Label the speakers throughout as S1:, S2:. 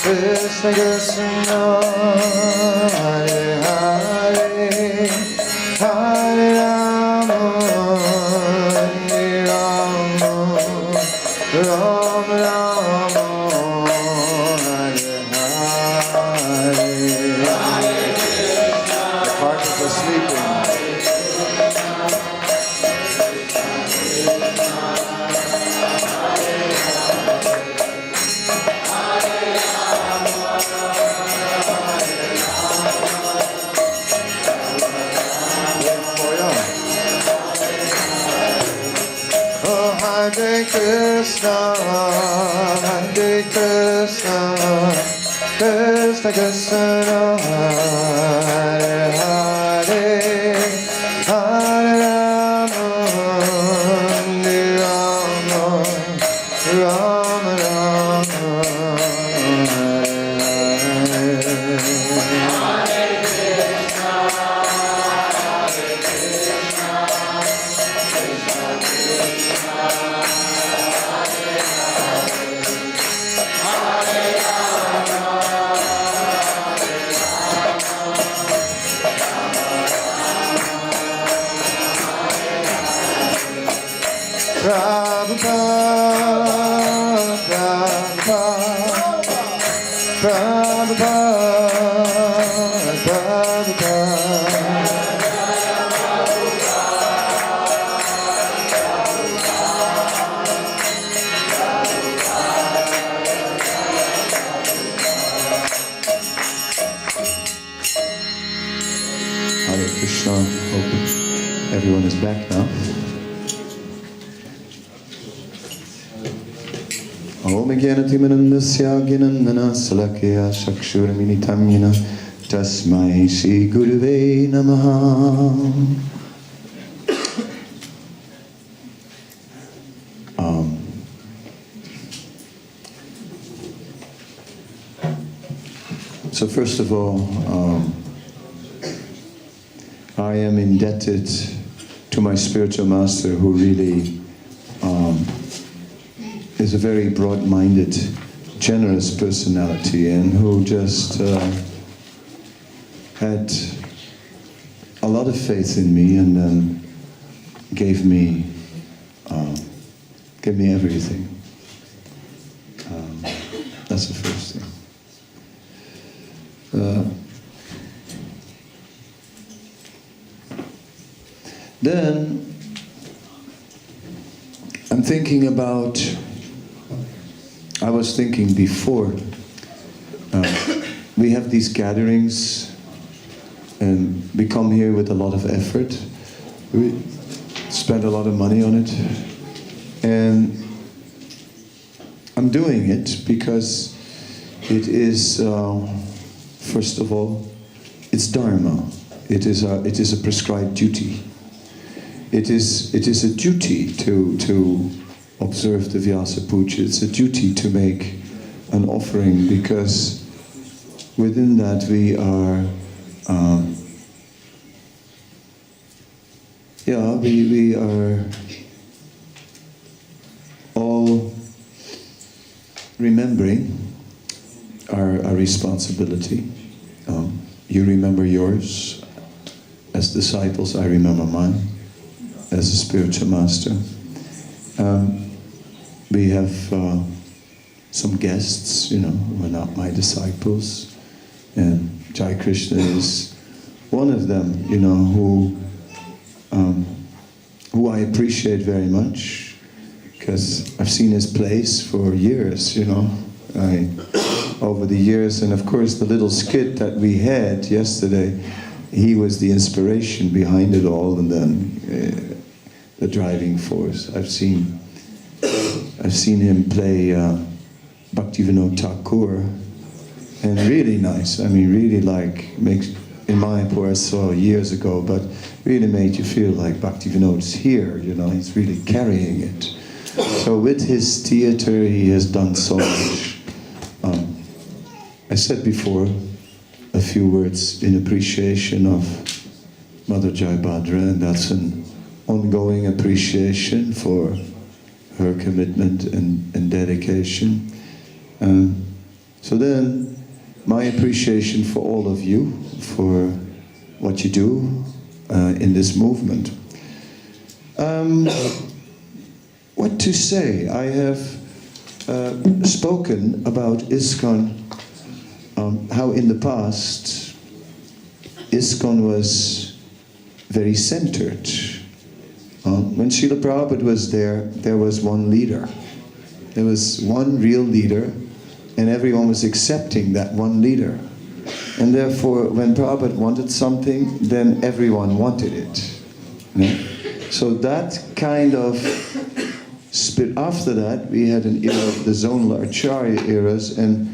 S1: Krishna Krishna, Hare Hare, Hare Rama, Hare Rama, Rama Rama, Hare Hare. The partners are sleeping. Hare Krishna, Hare Krishna, Krishna Krishna, Hare Hare, Hare Rama, Hare Rama, Rama Rama, Hare Krishna. Hope everyone is back now. Om Jnanatimanandasya Gnanana Salakya Chakshurmilitam Yena Tasmai Shri Guruve Namaha. So first of all, I am indebted to my spiritual master, who really is a very broad-minded, generous personality, and who just had a lot of faith in me, and then gave me everything. That's the first thing. Then I'm thinking about, I was thinking before, we have these gatherings and we come here with a lot of effort. We spend a lot of money on it, and I'm doing it because it is, first of all, it's Dharma. It is a prescribed duty. It is a duty to observe the Vyasapuja. It's a duty to make an offering, because within that we are, we are all remembering our responsibility. You remember yours as disciples, I remember mine as a spiritual master. We have some guests, who are not my disciples, and Jai Krishna is one of them, who I appreciate very much, because I've seen his place for years, over the years, and of course the little skit that we had yesterday, he was the inspiration behind it all, and then the driving force. I've seen I've seen him play Bhaktivinoda Thakur, and really nice. I mean, really like makes in Mayapur I saw years ago, but really made you feel like Bhaktivinoda's here. You know, he's really carrying it. So with his theater, he has done so much. I said before a few words in appreciation of Mother Jayabhadra, and that's an ongoing appreciation for her commitment and dedication. So then, my appreciation for all of you, for what you do in this movement. What to say? I have spoken about ISKCON, how in the past ISKCON was very centered. When Srila Prabhupada was there was one leader. There was one real leader, and everyone was accepting that one leader. And therefore, when Prabhupada wanted something, then everyone wanted it. You know? So that kind of spirit. After that, we had an era of the zonal Acharya eras, and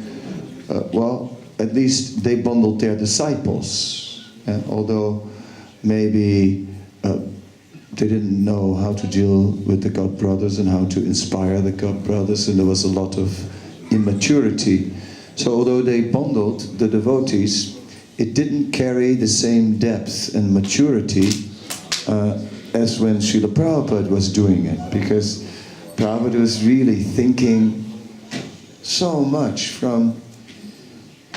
S1: well, at least they bundled their disciples. Although maybe they didn't know how to deal with the God brothers and how to inspire the God brothers, and there was a lot of immaturity. So although they bundled the devotees, it didn't carry the same depth and maturity as when Srila Prabhupada was doing it, because Prabhupada was really thinking so much from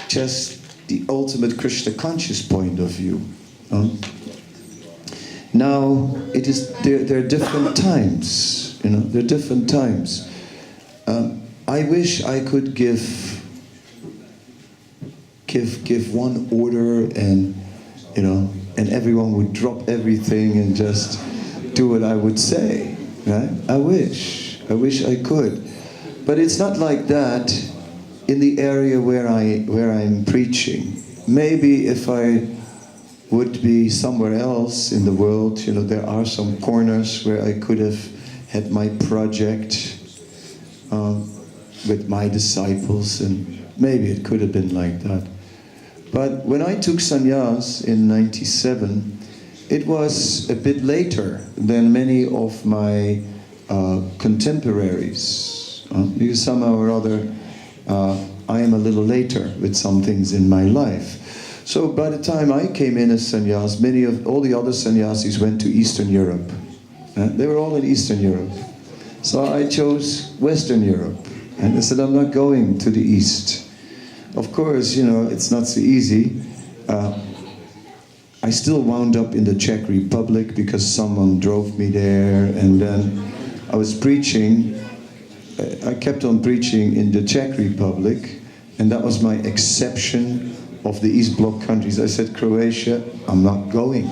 S1: just the ultimate Krishna conscious point of view. Now it is there are different times, you know. There are different times. I wish I could give one order, and you know, and everyone would drop everything and just do what I would say. Right? I wish I could, but it's not like that in the area where I'm preaching. Maybe if I would be somewhere else in the world, you know, there are some corners where I could have had my project with my disciples, and maybe it could have been like that. But when I took sannyas in '97, it was a bit later than many of my contemporaries, because somehow or other I am a little later with some things in my life. So by the time I came in as sannyas, all the other sannyasis went to Eastern Europe. They were all in Eastern Europe. So I chose Western Europe, and I said, I'm not going to the East. Of course, you know, it's not so easy. I still wound up in the Czech Republic because someone drove me there, and then I was preaching. I kept on preaching in the Czech Republic, and that was my exception of the East Bloc countries. I said, Croatia, I'm not going.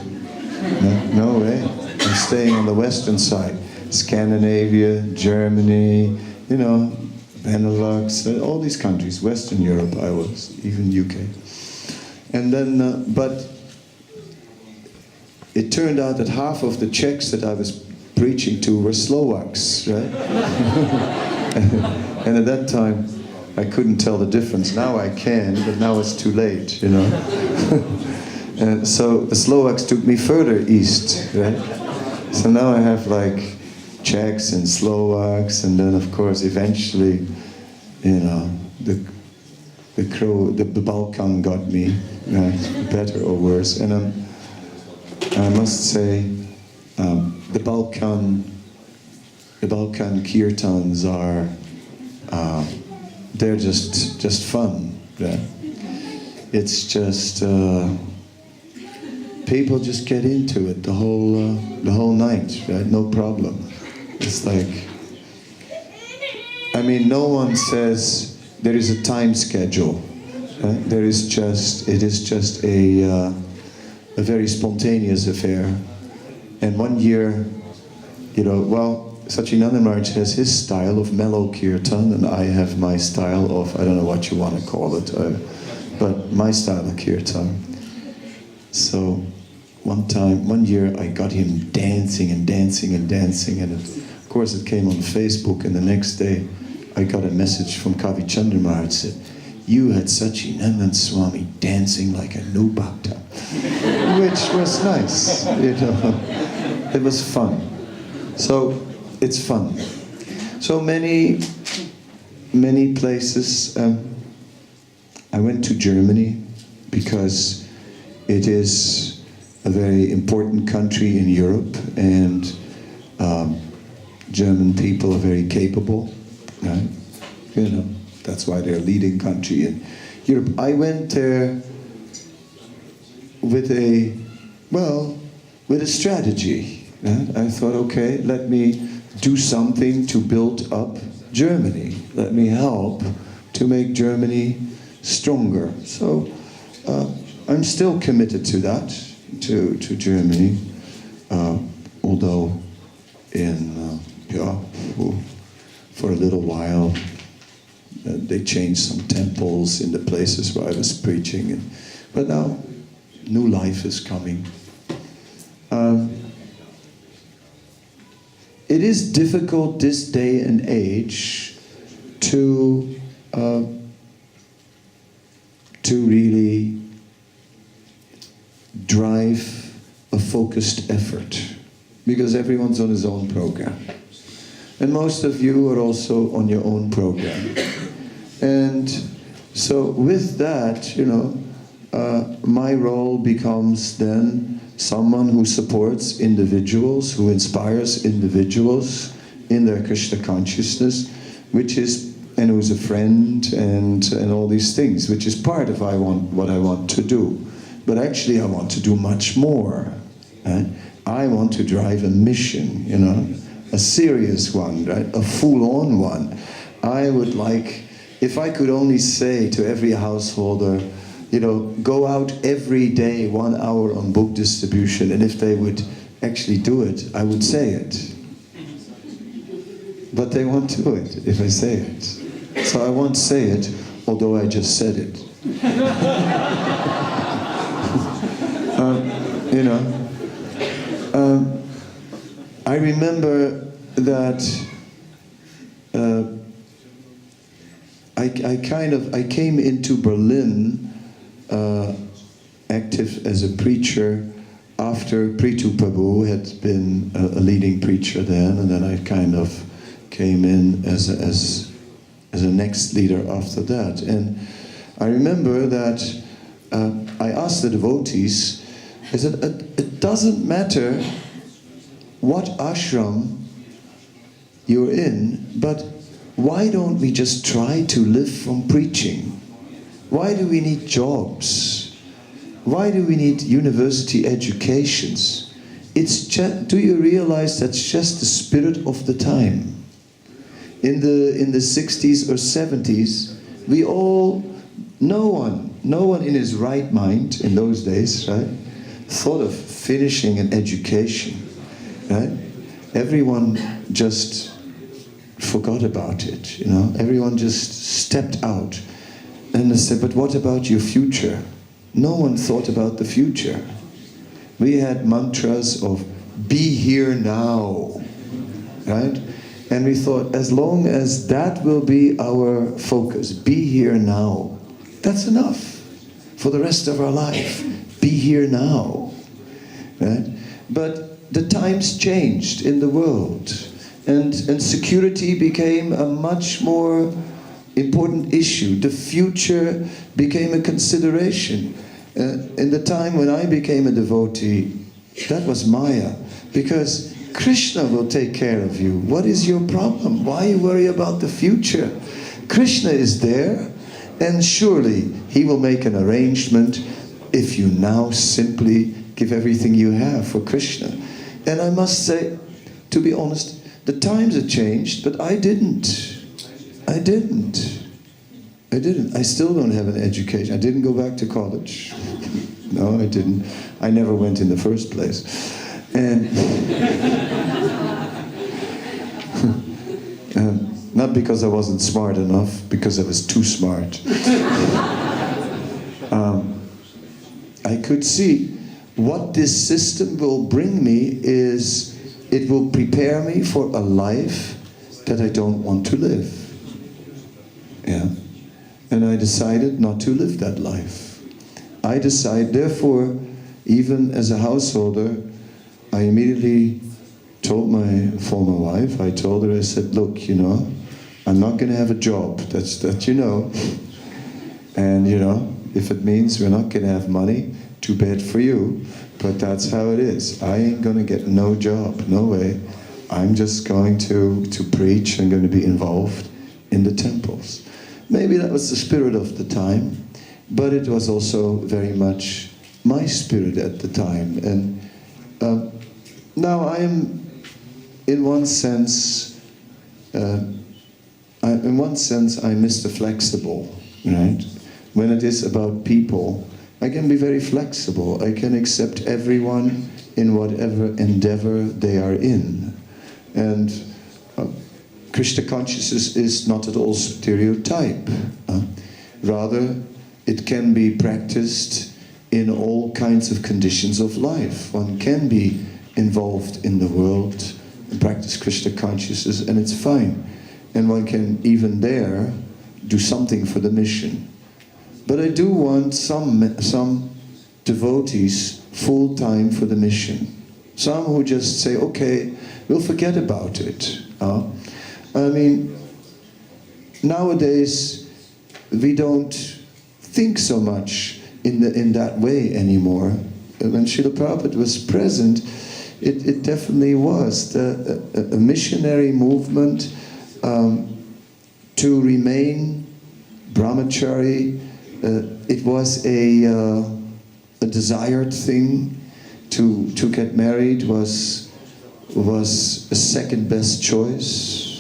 S1: No way. I'm staying on the western side. Scandinavia, Germany, you know, Benelux, all these countries, Western Europe I was, even UK. And then, but it turned out that half of the Czechs that I was preaching to were Slovaks, right? And at that time, I couldn't tell the difference. Now I can, but now it's too late, you know. And so the Slovaks took me further east, right? So now I have like Czechs and Slovaks, and then of course eventually, you know, the Balkan got me, right? Better or worse. And I must say, the Balkan kirtans are, they're just fun. Right? It's just people just get into it the whole night, right? No problem. It's like, I mean, no one says there is a time schedule. Right? It is just a very spontaneous affair. And one year, you know, well, Sachinanda Maharaj has his style of mellow kirtan, and I have my style of, I don't know what you want to call it, but my style of kirtan. So one year I got him dancing and dancing and dancing, and of course, it came on Facebook, and the next day I got a message from Kavi Chandra Maharaj. It said, "You had Sachidanand Swami dancing like a new bhakta," which was nice. You know, it was fun. So it's fun. So many places. I went to Germany because it is a very important country in Europe, and German people are very capable, right? You know, that's why they're a leading country in Europe. I went there with a strategy. Right? I thought, okay, let me do something to build up Germany. Let me help to make Germany stronger. So I'm still committed to that, to Germany, although for a little while they changed some temples in the places where I was preaching, but now new life is coming. It is difficult this day and age to really drive a focused effort, because everyone's on his own program. And most of you are also on your own program. And so with that, you know, my role becomes then someone who supports individuals, who inspires individuals in their Krishna consciousness, and who's a friend and all these things, which is part of what I want to do. But actually I want to do much more. Right? I want to drive a mission, you know, a serious one, right? A full-on one. I would like, if I could only say to every householder, you know, go out every day 1 hour on book distribution, and if they would actually do it, I would say it. But they won't do it if I say it. So I won't say it, although I just said it. You know, I remember that I came into Berlin active as a preacher after Prithu Prabhu had been a leading preacher then, and then I kind of came in as a next leader after that. And I remember that I asked the devotees, I said, it doesn't matter what ashram you're in, but why don't we just try to live from preaching? Why do we need jobs? Why do we need university educations? Do you realize that's just the spirit of the time? In the 60s or 70s, no one in his right mind in those days, right, thought of finishing an education, right? Everyone just forgot about it, you know. Everyone just stepped out. And they said, but what about your future? No one thought about the future. We had mantras of, be here now, right? And we thought, as long as that will be our focus, be here now, that's enough for the rest of our life. Be here now, right? But the times changed in the world, and security became a much more important issue. The future became a consideration. In the time when I became a devotee, that was Maya, because Krishna will take care of you. What is your problem? Why you worry about the future? Krishna is there, and surely he will make an arrangement if you now simply give everything you have for Krishna. And I must say, to be honest, the times have changed, but I didn't. I still don't have an education. I didn't go back to college. No, I didn't. I never went in the first place. And not because I wasn't smart enough, because I was too smart. I could see what this system will bring me is it will prepare me for a life that I don't want to live. Yeah. And I decided not to live that life. I decided, therefore, even as a householder, I immediately told my former wife, I told her, I said, look, you know, I'm not going to have a job, that you know. And, you know, if it means we're not going to have money, too bad for you, but that's how it is. I ain't going to get no job, no way. I'm just going to preach and going to be involved in the temples. Maybe that was the spirit of the time, but it was also very much my spirit at the time. And now I am, in one sense, I'm Mr. Flexible, right? When it is about people, I can be very flexible. I can accept everyone in whatever endeavor they are in. And Krishna consciousness is not at all stereotype. Rather, it can be practiced in all kinds of conditions of life. One can be involved in the world and practice Krishna consciousness, and it's fine. And one can, even there, do something for the mission. But I do want some devotees full-time for the mission. Some who just say, okay, we'll forget about it. I mean, nowadays we don't think so much in that way anymore. When Srila Prabhupada was present, it definitely was a missionary movement to remain brahmachari. It was a desired thing. To get married was a second best choice.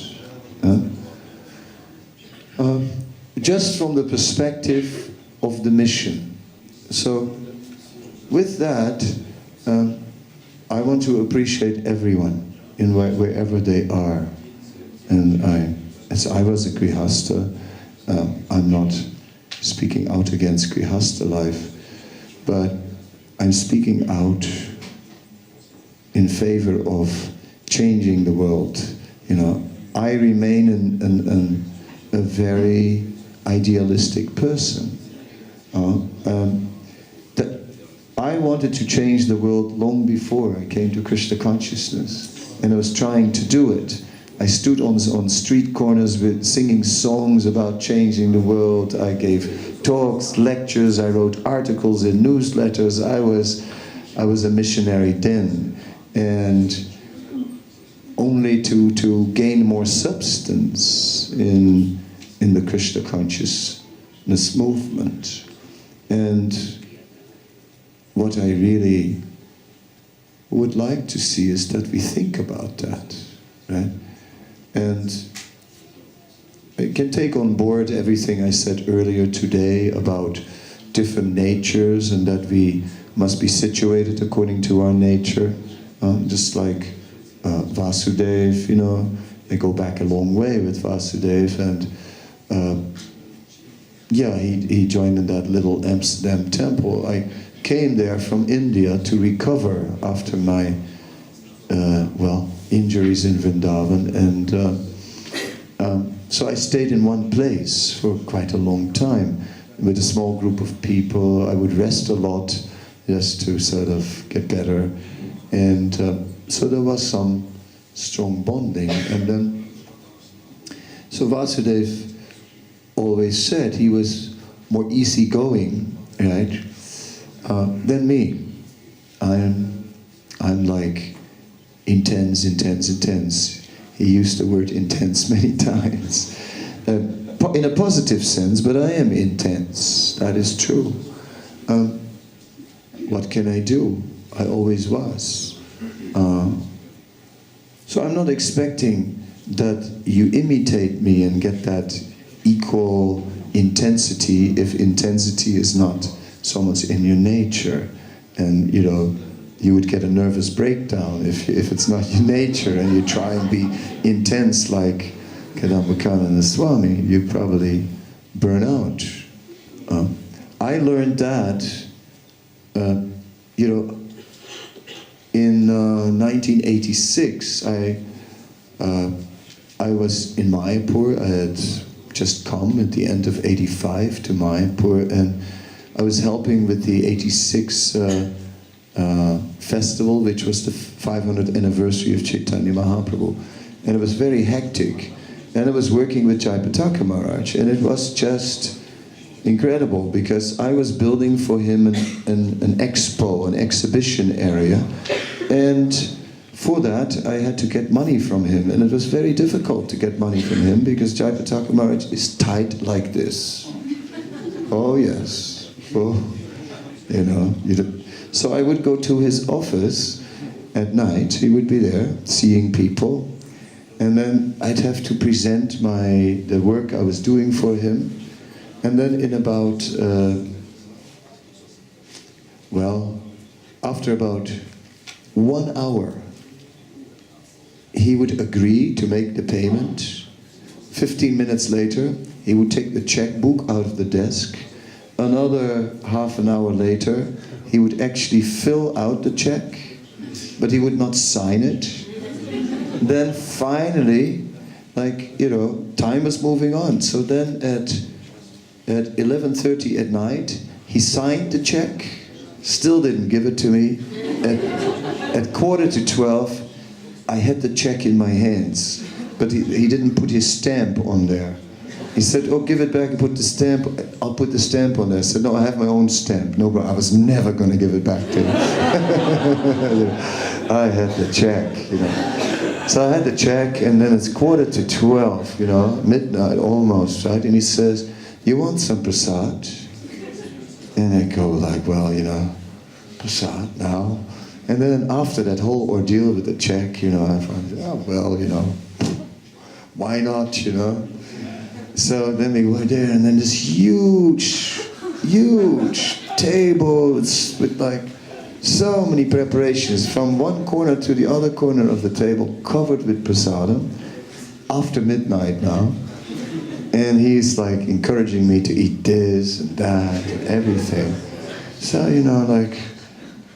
S1: Just from the perspective of the mission. So with that, I want to appreciate everyone in wherever they are. And as I was a Grihastha, I'm not speaking out against Grihastha life, but I'm speaking out in favor of changing the world. You know, I remain a very idealistic person. I wanted to change the world long before I came to Krishna consciousness, and I was trying to do it. I stood on street corners with singing songs about changing the world. I gave talks, lectures, I wrote articles in newsletters. I was a missionary then, and only to gain more substance in the Krishna consciousness movement. And what I really would like to see is that we think about that, right? And I can take on board everything I said earlier today about different natures and that we must be situated according to our nature. Just like Vasudev, you know, I go back a long way with Vasudev, and yeah, he joined in that little Amsterdam temple. I came there from India to recover after my, injuries in Vrindavan, and so I stayed in one place for quite a long time with a small group of people. I would rest a lot just to sort of get better, and so there was some strong bonding. And then, so Vasudev always said he was more easygoing, right, than me. I'm like intense. He used the word intense many times, in a positive sense, but I am intense, that is true. What can I do? I always was. So I'm not expecting that you imitate me and get that equal intensity if intensity is not so much in your nature. And, you know, you would get a nervous breakdown if it's not your nature and you try and be intense like Kadamba Kanana Swami, you probably burn out. I learned that, in 1986, I was in Mayapur. I had just come at the end of 85 to Mayapur, and I was helping with the 86 festival, which was the 500th anniversary of Chaitanya Mahaprabhu. And it was very hectic. And I was working with Jayapataka Maharaj, and it was just incredible, because I was building for him an expo, an exhibition area, and for that I had to get money from him, and it was very difficult to get money from him because Jayapataka Maharaj is tight like this. Oh yes, oh, you know. So I would go to his office at night. He would be there seeing people, and then I'd have to present the work I was doing for him. And then in about, after about 1 hour, he would agree to make the payment. 15 minutes later, he would take the checkbook out of the desk. Another half an hour later, he would actually fill out the check, but he would not sign it. Then finally, time was moving on. So then at 11:30 at night, he signed the check, still didn't give it to me. At 11:45, I had the check in my hands, but he didn't put his stamp on there. He said, "Oh, give it back and put the stamp." I'll put the stamp on there. I said, "No, I have my own stamp." No, but I was never going to give it back to him. I had the check, So I had the check, and then it's 11:45, midnight almost, right? And he says, "You want some prasad?" And I go prasad now. And then after that whole ordeal with the check, I find, why not, So then we were there, and then this huge tables with so many preparations from one corner to the other corner of the table, covered with prasadam, after midnight now. And he's encouraging me to eat this and that and everything. So,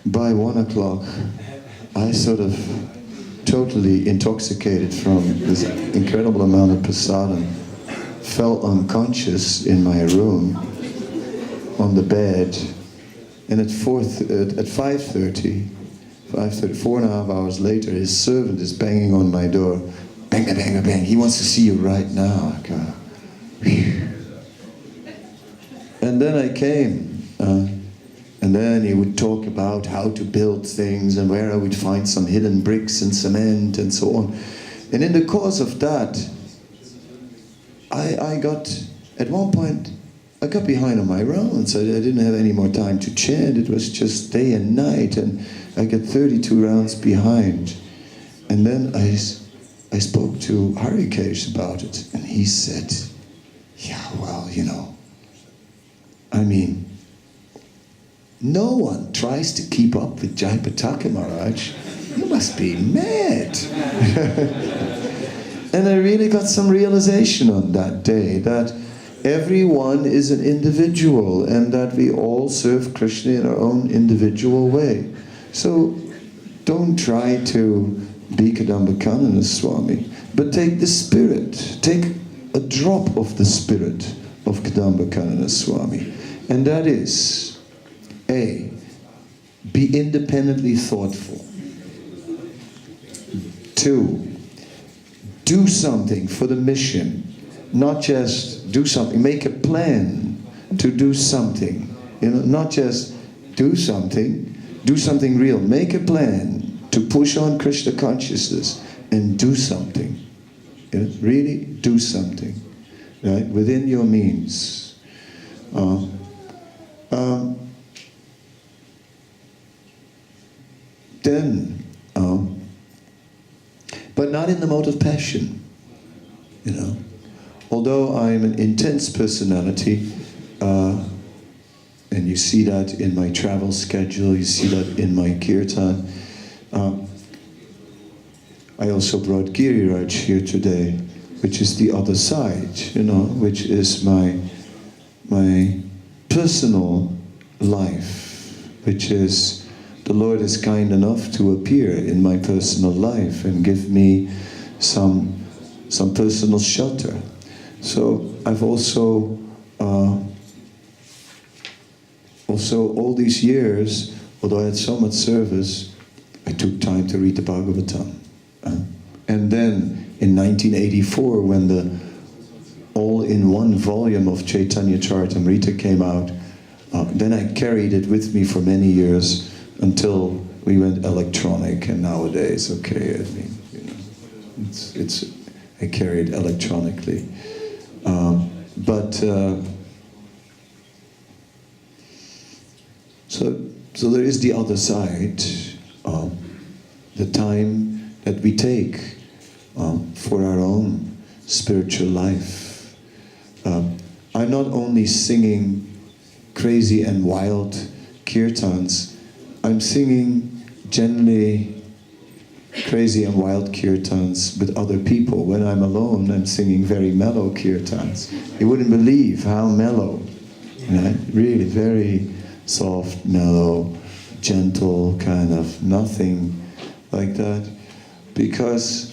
S1: by 1 o'clock, I sort of totally intoxicated from this incredible amount of prasadam, fell unconscious in my room on the bed. And at 5:30, 4.5 hours later, his servant is banging on my door. Bang, bang, bang, bang. He wants to see you right now. I go, phew. And then I came. And then he would talk about how to build things and where I would find some hidden bricks and cement and so on. And in the course of that, I got, at one point, I got behind on my rounds. I didn't have any more time to chant. It was just day and night, and I got 32 rounds behind. And then I spoke to Hare about it, and he said, no one tries to keep up with Jayapataka Maharaj. You must be mad. And I really got some realization on that day that everyone is an individual, and that we all serve Krishna in our own individual way. So don't try to be Kadamba Kanana Swami, but take the spirit, take a drop of the spirit of Kadamba Kanana Swami. And that is, A, be independently thoughtful. 2, do something for the mission. Not just do something, make a plan to do something. Not just do something real. Make a plan to push on Krishna consciousness and do something. Really do something, right? Within your means. But not in the mode of passion, Although I'm an intense personality, and you see that in my travel schedule, you see that in my kirtan. I also brought Giriraj here today, which is the other side, which is my personal life, which is the Lord is kind enough to appear in my personal life and give me some personal shelter. So I've also all these years, although I had so much service, I took time to read the Bhagavatam. And then in 1984, when the all-in-one volume of Chaitanya Charitamrita came out, then I carried it with me for many years until we went electronic, and nowadays, okay, I mean, you know, I carry it electronically. So there is the other side, the time that we take for our own spiritual life. I'm not only singing crazy and wild kirtans, I'm singing generally crazy and wild kirtans with other people. When I'm alone, I'm singing very mellow kirtans. You wouldn't believe how mellow, right? Really very soft, mellow, gentle, kind of nothing like that. Because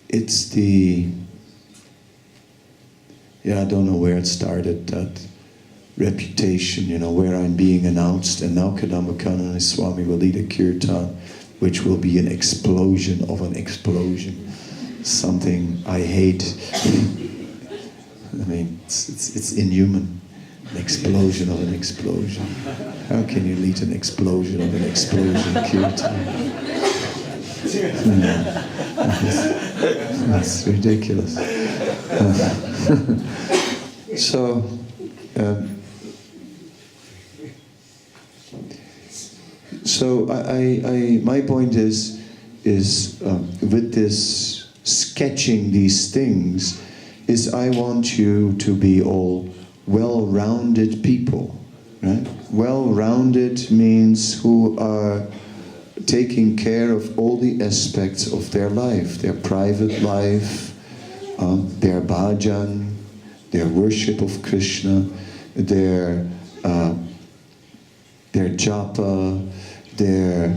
S1: it's the, I don't know where it started, that reputation, you know, where I'm being announced, and now Kadamba Kanana Swami will lead a kirtan, which will be an explosion of an explosion. Something I hate. I mean, it's inhuman. An explosion of an explosion. How can you lead an explosion of an explosion kirtan? That's ridiculous. So my point is with this sketching these things, is I want you to be all well-rounded people, right? Well-rounded means who are taking care of all the aspects of their life, their private life, their bhajan, their worship of Krishna, their japa, their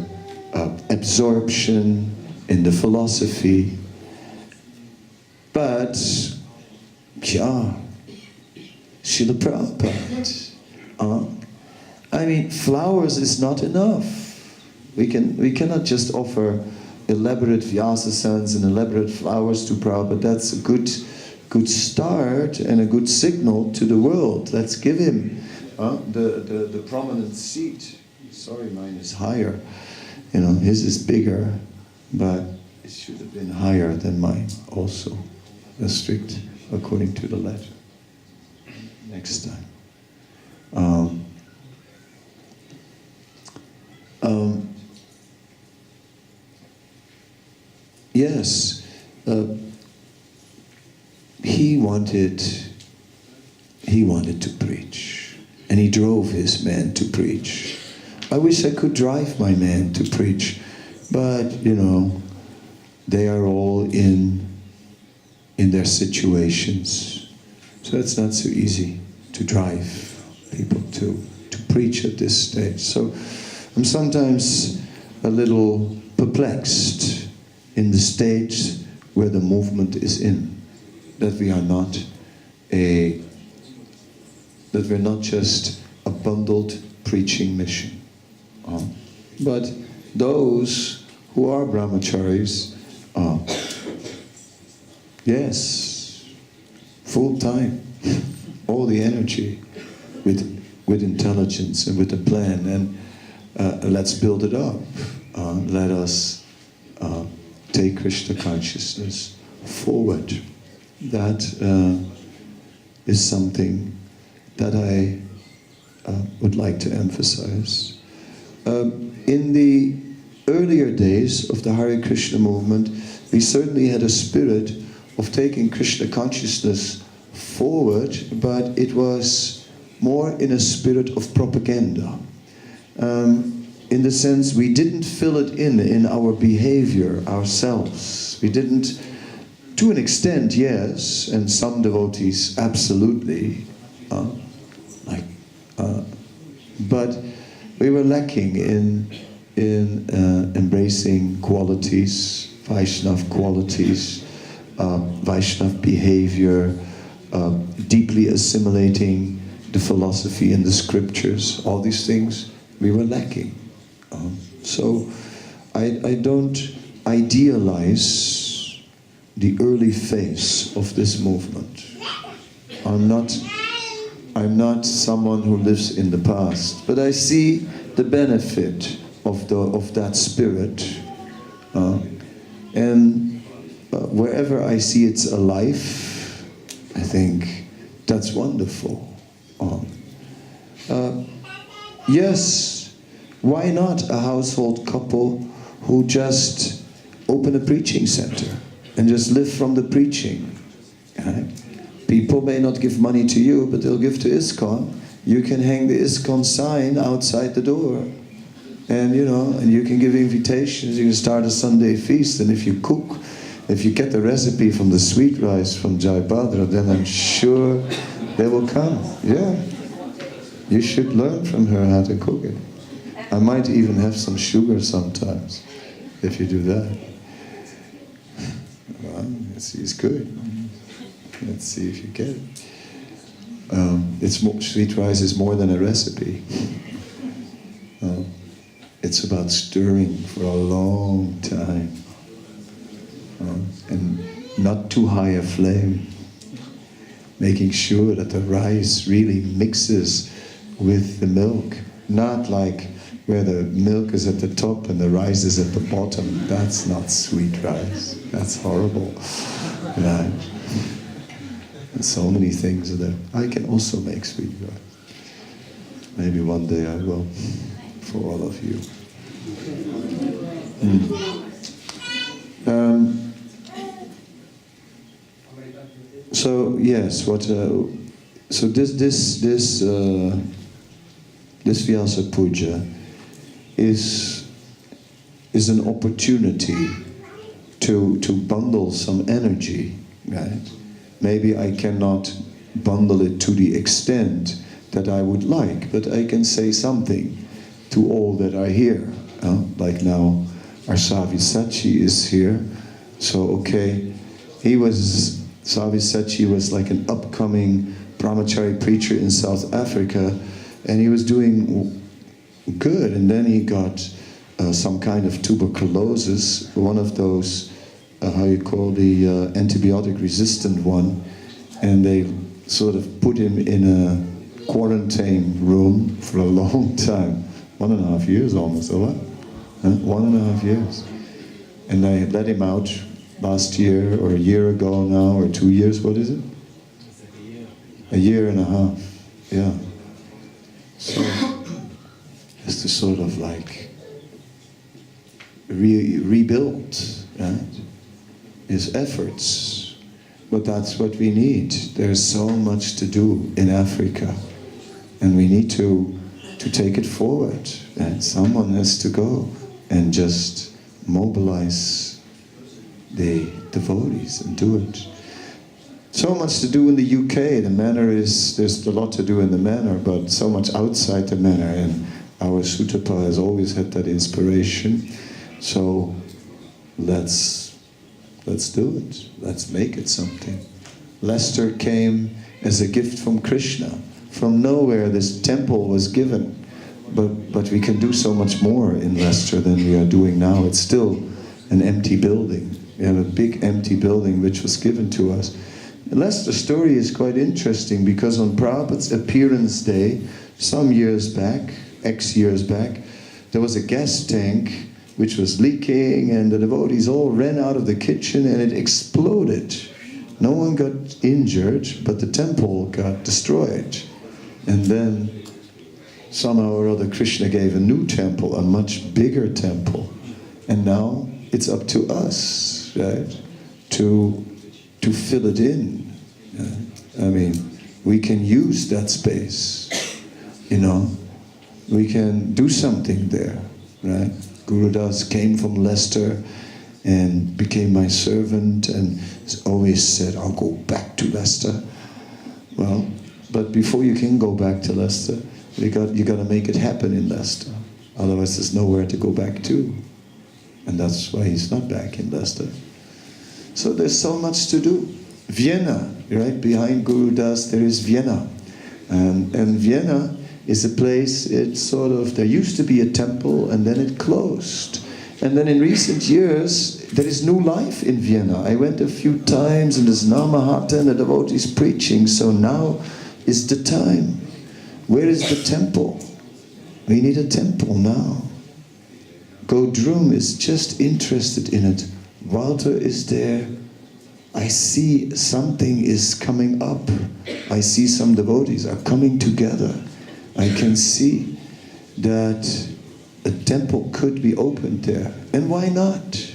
S1: absorption in the philosophy. But, Srila Prabhupada, I mean, flowers is not enough. We cannot just offer elaborate vyasasans and elaborate flowers to Prabhupada. That's a good start and a good signal to the world. Let's give him the prominent seat. Sorry, mine is higher. You know, his is bigger, but it should have been higher than mine also. That's strict according to the letter. Next time. Yes, he wanted to preach, and he drove his men to preach. I wish I could drive my men to preach, but you know, they are all in their situations, so it's not so easy to drive people to preach at this stage. So I'm sometimes a little perplexed in the stage where the movement is in, that we're not just a bundled preaching mission, but those who are brahmacharis are, yes, full time, all the energy, with intelligence and with a plan, and let's build it up. Let us take Krishna consciousness forward. That is something that I would like to emphasize. In the earlier days of the Hare Krishna movement, we certainly had a spirit of taking Krishna consciousness forward, but it was more in a spirit of propaganda. In the sense we didn't fill it in our behavior ourselves. We didn't, to an extent, yes, and some devotees absolutely, But we were lacking in embracing qualities, Vaishnava qualities, Vaishnava behavior, deeply assimilating the philosophy and the scriptures. All these things we were lacking. So I don't idealize the early phase of this movement. I'm not someone who lives in the past, but I see the benefit of that spirit, and wherever I see it's alive, I think that's wonderful. Yes, why not a household couple who just open a preaching center and just live from the preaching? Right? People may not give money to you, but they'll give to ISKCON. You can hang the ISKCON sign outside the door. And and you can give invitations, you can start a Sunday feast, and if you cook, if you get the recipe from the sweet rice from Jai Bhadra, then I'm sure they will come. Yeah. You should learn from her how to cook it. I might even have some sugar sometimes, if you do that. Well, it's good. Let's see if you get it. Sweet rice is more than a recipe. It's about stirring for a long time, and not too high a flame, making sure that the rice really mixes with the milk, not like where the milk is at the top and the rice is at the bottom. That's not sweet rice. That's horrible. Right? There's so many things there. I can also make sweet rice. Maybe one day I will, for all of you. So yes, so this Vyasapuja is an opportunity to bundle some energy, right? Maybe I cannot bundle it to the extent that I would like, but I can say something to all that are here. Like now, our Savisachi is here. So, okay, Savisachi was like an upcoming brahmachari preacher in South Africa, and he was doing good, and then he got some kind of tuberculosis, one of those, how you call the antibiotic resistant one, and they sort of put him in a quarantine room for a long time, 1.5 years almost, or what? 1.5 years. And I let him out last year, or a year ago now, or 2 years, what is it? A year and a half, yeah. So, it's to sort of like rebuild, right? His efforts. But that's what we need. There's so much to do in Africa. And we need to take it forward. And someone has to go and just mobilize the devotees and do it. So much to do in the UK. The manor there's a lot to do in the manor, but so much outside the manor. And our Sutapa has always had that inspiration. So let's do it. Let's make it something. Leicester came as a gift from Krishna. From nowhere, this temple was given. But we can do so much more in Leicester than we are doing now. It's still an empty building. We have a big empty building which was given to us. And Leicester's story is quite interesting because on Prabhupada's appearance day, some years back, X years back, there was a gas tank which was leaking, and the devotees all ran out of the kitchen and it exploded. No one got injured, but the temple got destroyed. And then somehow or other Krishna gave a new temple, a much bigger temple. And now it's up to us, right, to fill it in. I mean, we can use that space, we can do something there, right? Guru Das came from Leicester and became my servant and always said, I'll go back to Leicester. Well, But before you can go back to Leicester, you got to make it happen in Leicester. Otherwise there's nowhere to go back to. And that's why he's not back in Leicester. So there's so much to do. Vienna, right? Behind Guru Das there is Vienna. And Vienna is a place, it's sort of, there used to be a temple and then it closed. And then in recent years, there is new life in Vienna. I went a few times and there's Namahata and the devotees preaching, so now is the time. Where is the temple? We need a temple now. Godrum is just interested in it. Walter is there. I see something is coming up. I see some devotees are coming together. I can see that a temple could be opened there. And why not?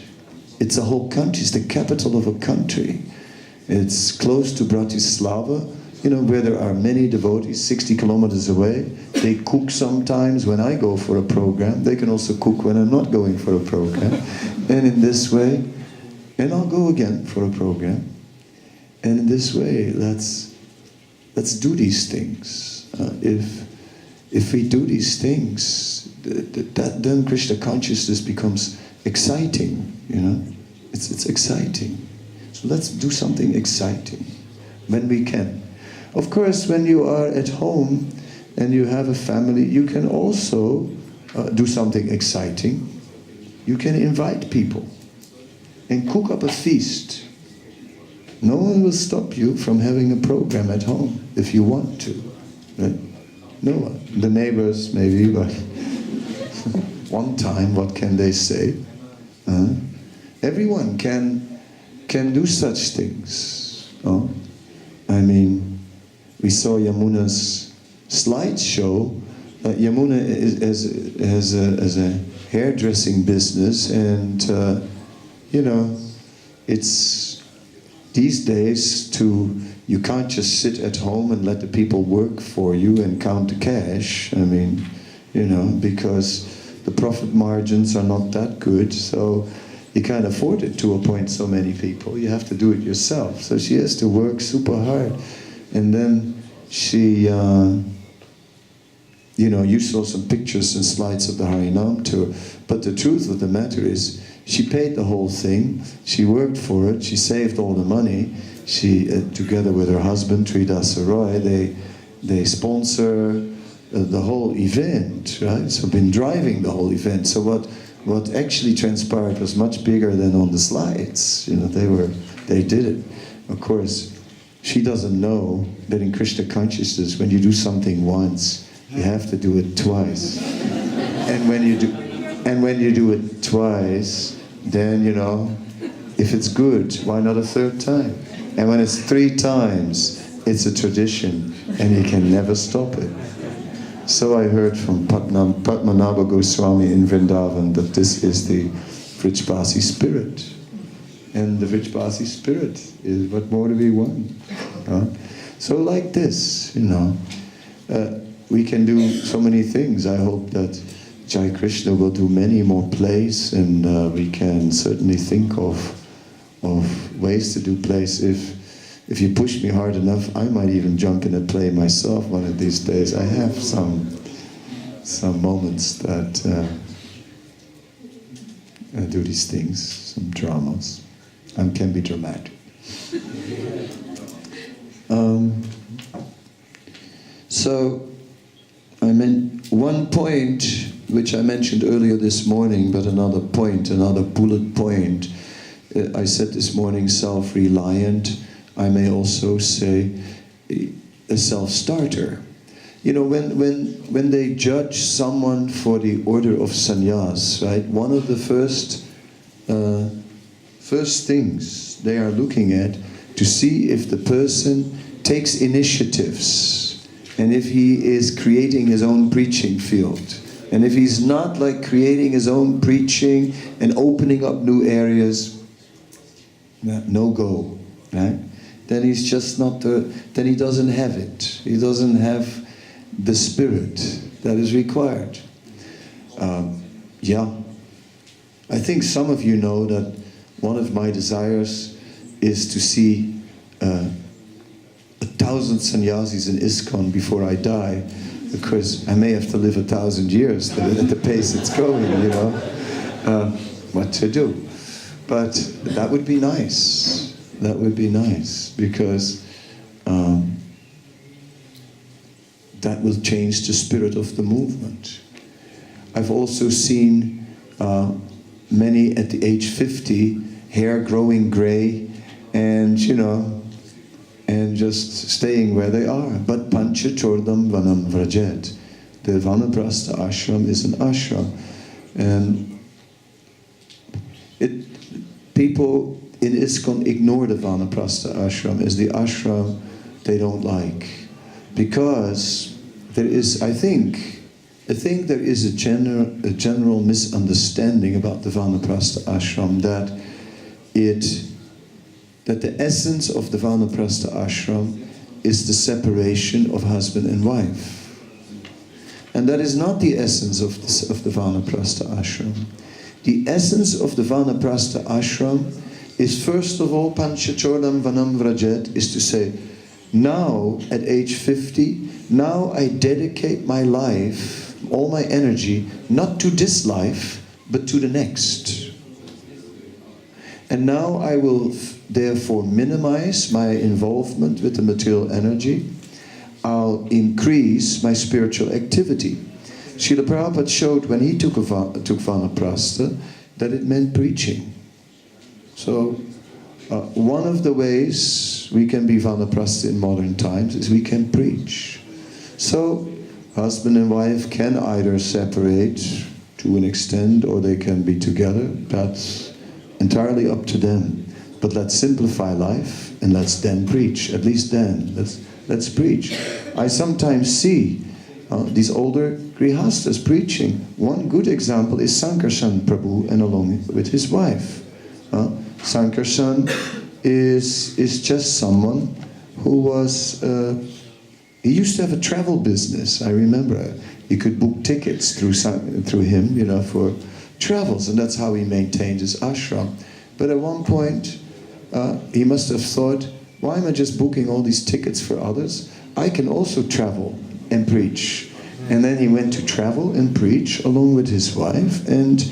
S1: It's a whole country. It's the capital of a country. It's close to Bratislava, you know, where there are many devotees, 60 kilometers away. They cook sometimes when I go for a program. They can also cook when I'm not going for a program. And in this way, and I'll go again for a program. And in this way, let's do these things. If we do these things, then Krishna consciousness becomes exciting, you know. It's exciting. So let's do something exciting when we can. Of course, when you are at home and you have a family, you can also do something exciting. You can invite people and cook up a feast. No one will stop you from having a program at home if you want to. Right? No one. The neighbors maybe, but one time, what can they say? Everyone can do such things. Oh? I mean, we saw Yamuna's slideshow. Yamuna has a hairdressing business, and you know, it's these days you can't just sit at home and let the people work for you and count the cash. I mean, you know, because the profit margins are not that good, so you can't afford it to appoint so many people. You have to do it yourself. So she has to work super hard. And then she, you know, you saw some pictures and slides of the Harinam tour. But the truth of the matter is, she paid the whole thing. She worked for it. She saved all the money. She, together with her husband, Tridasa Roy, they sponsor the whole event, right? So been driving the whole event. So what actually transpired was much bigger than on the slides. You know, they did it. Of course, she doesn't know that in Krishna consciousness, when you do something once, you have to do it twice. And when you do it twice, then, you know, if it's good, why not a third time? And when it's 3 times, it's a tradition, and you can never stop it. So I heard from Padmanabha Goswami in Vrindavan that this is the Vrijbasi spirit. And the Vrijbasi spirit is what more do we want? So like this, you know, we can do so many things. I hope that Jai Krishna will do many more plays, and we can certainly think of ways to do plays. If you push me hard enough, I might even jump in a play myself one of these days. I have some moments that I do these things, some dramas, and can be dramatic. So I meant one point which I mentioned earlier this morning, but another bullet point. I said this morning, self-reliant. I may also say a self-starter. You know, when they judge someone for the order of sannyas, right? One of the first things they are looking at to see if the person takes initiatives and if he is creating his own preaching field. And if he's not like creating his own preaching and opening up new areas, no go, right? Then he's just not then he doesn't have it. He doesn't have the spirit that is required. Yeah. I think some of you know that one of my desires is to see a 1,000 sannyasis in ISKCON before I die, because I may have to live 1,000 years at the pace it's going, you know. What to do? But that would be nice. That would be nice, because that will change the spirit of the movement. I've also seen many at the age 50, hair growing gray, and you know, and just staying where they are. But pancha chordam vanam vrajet. The vanaprastha ashram is an ashram, and people in ISKCON ignore the vanaprastha ashram as the ashram they don't like, because there is, I think there is a general misunderstanding about the vanaprastha ashram, that the essence of the vanaprastha ashram is the separation of husband and wife. And that is not the essence of the vanaprastha ashram. The essence of the vanaprastha ashram is, first of all, panchachordam vanam vrajet, is to say, now at age 50, now I dedicate my life, all my energy, not to this life, but to the next. And now I will therefore minimize my involvement with the material energy. I'll increase my spiritual activity. Srila Prabhupada showed when he took vanaprastha that it meant preaching. So one of the ways we can be vanaprastha in modern times is we can preach. So husband and wife can either separate to an extent, or they can be together. That's entirely up to them. But let's simplify life and let's then preach. At least then, let's preach. I sometimes see these older grihastas preaching. One good example is Sankarshan Prabhu, and along with his wife. Sankarshan is just someone who was, he used to have a travel business. I remember he could book tickets through him, you know, for travels, and that's how he maintained his ashram. But at one point, he must have thought, why am I just booking all these tickets for others? I can also travel and preach. And then he went to travel and preach along with his wife, and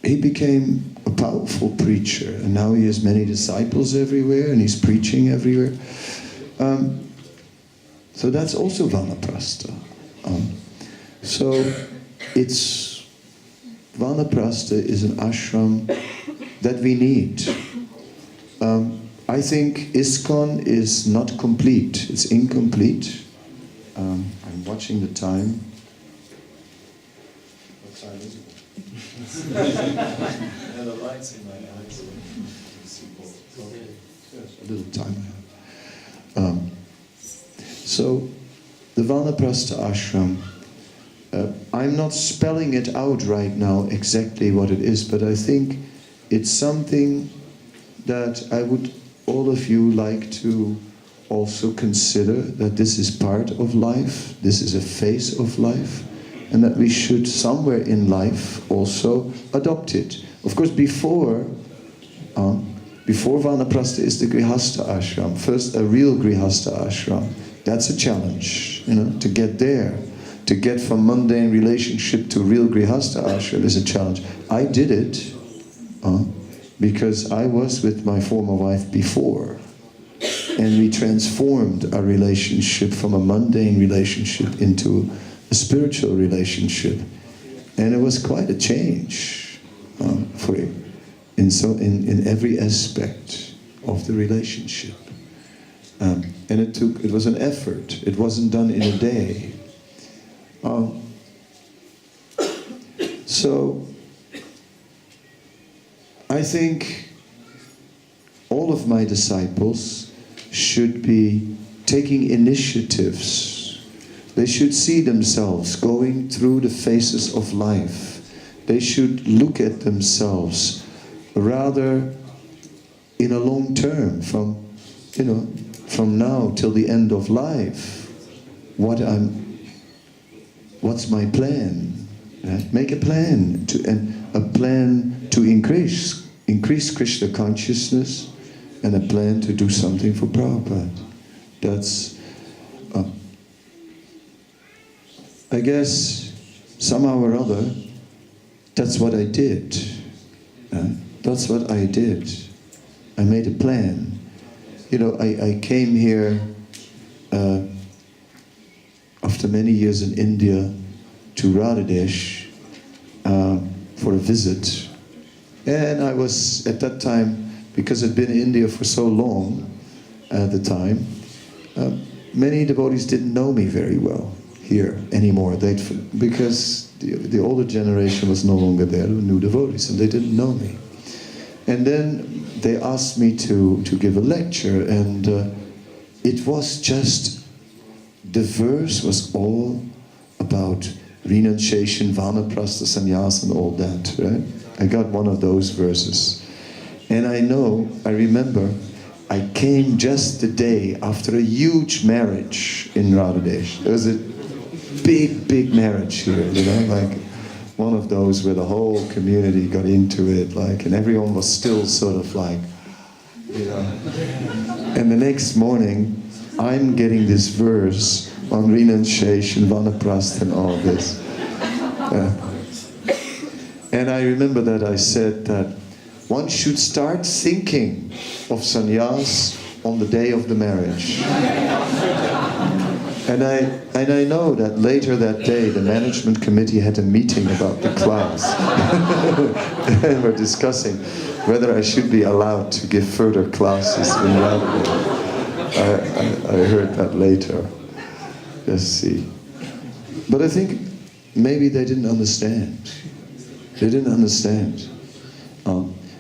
S1: he became a powerful preacher. And now he has many disciples everywhere, and he's preaching everywhere. So that's also vanaprastha. So it's vanaprastha is an ashram that we need. I think ISKCON is not complete. It's incomplete. I'm watching the time. What time is it? And the lights in my eyes. A little time I have. So the vanaprastha ashram, I'm not spelling it out right now exactly what it is, but I think it's something that I would all of you like to also consider, that this is part of life, this is a phase of life, and that we should somewhere in life also adopt it. Of course, before vanaprastha is the grihastha ashram. First, a real grihastha ashram. That's a challenge, you know, to get there. To get from mundane relationship to real grihastha ashram is a challenge. I did it because I was with my former wife before, and we transformed our relationship from a mundane relationship into a spiritual relationship, and it was quite a change for him in every aspect of the relationship. And it was an effort. It wasn't done in a day. So I think all of my disciples should be taking initiatives. They should see themselves going through the phases of life. They should look at themselves rather in a long term, from now till the end of life. What's my plan? Right? Make a plan to increase Krishna consciousness, and a plan to do something for Prabhupada. That's, I guess, somehow or other, that's what I did. That's what I did. I made a plan. You know, I came here after many years in India to Radhadesh for a visit. And I was, at that time, because I'd been in India for so long at the time, many devotees didn't know me very well here anymore. Because the older generation was no longer there, new devotees, and they didn't know me. And then they asked me to give a lecture, and it was just, the verse was all about renunciation, vanaprastha, sannyas, and all that, right? I got one of those verses. And I remember, I came just the day after a huge marriage in Radhadesh. There was a big marriage here, you know, like one of those where the whole community got into it, like, and everyone was still sort of like, you know. And the next morning, I'm getting this verse on renunciation, vanaprastha, and all this. And I remember that I said that one should start thinking of sannyas on the day of the marriage. And I know that later that day the management committee had a meeting about the class. And we're discussing whether I should be allowed to give further classes in Radhadesh. I heard that later. Let's see. But I think maybe they didn't understand. They didn't understand.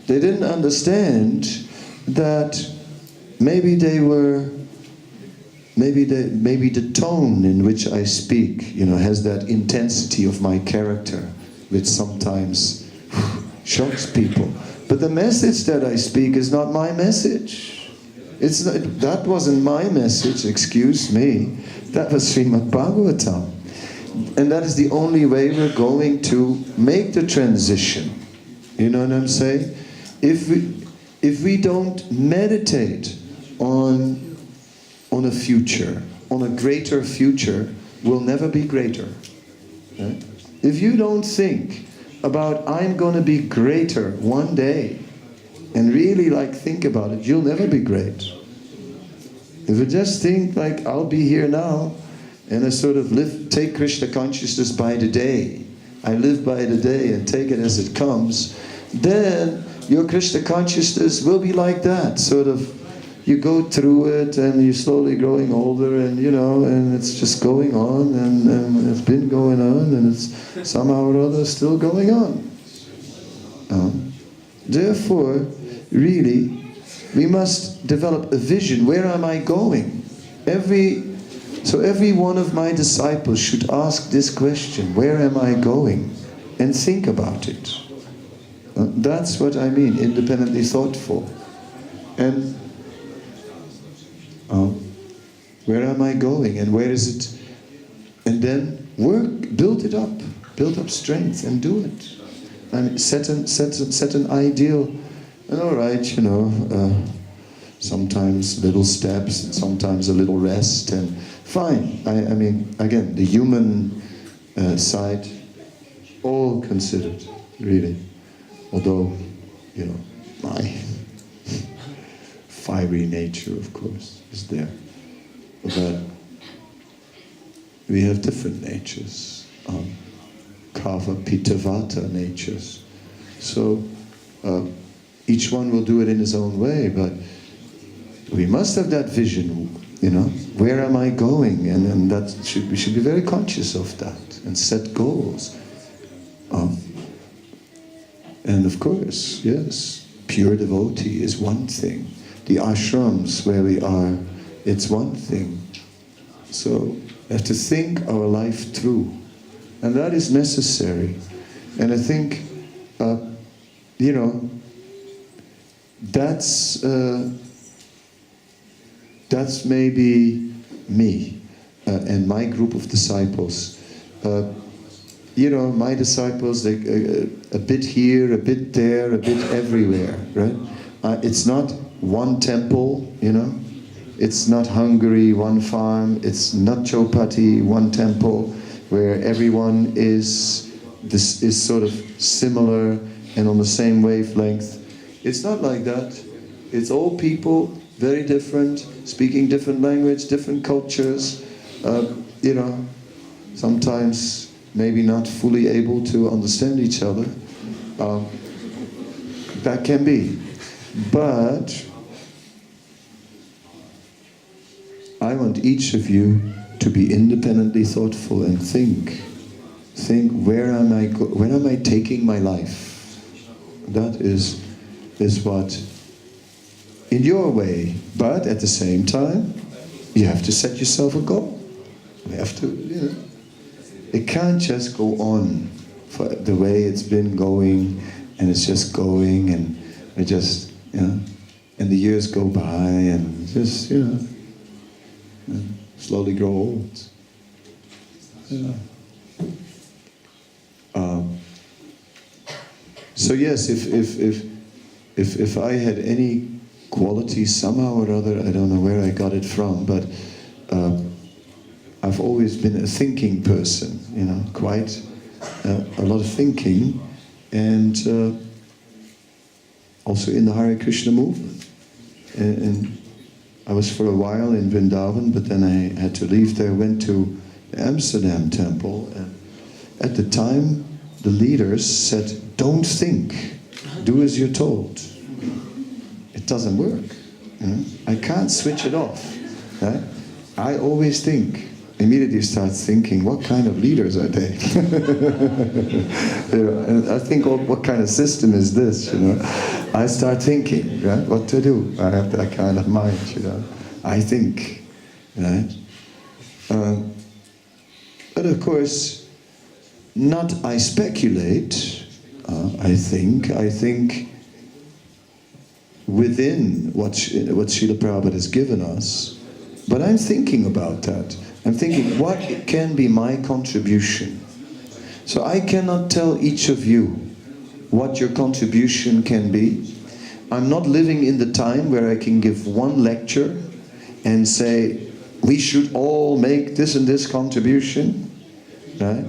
S1: They didn't understand that maybe the tone in which I speak, you know, has that intensity of my character, which sometimes shocks people. But the message that I speak is not my message. It's not, that wasn't my message, excuse me. That was Srimad Bhagavatam. And that is the only way we're going to make the transition. You know what I'm saying? If we don't meditate on a future, on a greater future, we'll never be greater. Right? If you don't think about, I'm going to be greater one day, and really think about it, you'll never be great. If you just think like, I'll be here now, and I sort of take Krishna consciousness by the day, I live by the day and take it as it comes, then your Krishna consciousness will be like that, sort of, you go through it and you're slowly growing older, and you know, and it's just going on, and it's been going on, and it's somehow or other still going on. Therefore, really, we must develop a vision. Where am I going? So every one of my disciples should ask this question, where am I going? And think about it. That's what I mean, independently thoughtful. And where am I going, and where is it? And then work, build up strength, and do it. And set an ideal. And all right, you know, sometimes little steps, and sometimes a little rest, and fine. I mean, again, the human side, all considered, really. Although, you know, my fiery nature, of course, is there. But we have different natures, Kava, Pitta, Vata natures. So each one will do it in his own way, but we must have that vision, you know, where am I going? And that we should be very conscious of that and set goals. And of course, yes, pure devotee is one thing. The ashrams where we are, it's one thing. So we have to think our life through. And that is necessary. And I think, you know, that's maybe me and my group of disciples. You know, my disciples, they, a bit here, a bit there, a bit everywhere, right? It's not one temple, you know. It's not Hungary, one farm. It's not Chopati, one temple, where everyone is sort of similar and on the same wavelength. It's not like that. It's all people, very different, speaking different language, different cultures, you know, sometimes maybe not fully able to understand each other. That can be. But I want each of you to be independently thoughtful and think, where am I taking my life? That is what, in your way, but at the same time, you have to set yourself a goal. You have to, you know, it can't just go on for the way it's been going, and it's just going, and it just, you know, and the years go by, and just, you know, slowly grow old. Yeah. So yes, if I had any quality somehow or other, I don't know where I got it from, but I've always been a thinking person, you know, quite a lot of thinking, and also in the Hare Krishna movement. And I was for a while in Vrindavan, but then I had to leave there, went to the Amsterdam temple, and at the time the leaders said, don't think, do as you're told. It doesn't work. You know? I can't switch it off. Right? I always think, immediately start thinking, what kind of leaders are they? You know, and I think, what kind of system is this? You know, I start thinking, right, what to do. I have that kind of mind. You know, I think, right. But of course, not I speculate. I think within what Srila Prabhupada has given us. But I'm thinking about that. I'm thinking, what can be my contribution? So I cannot tell each of you what your contribution can be. I'm not living in the time where I can give one lecture and say, we should all make this and this contribution, right?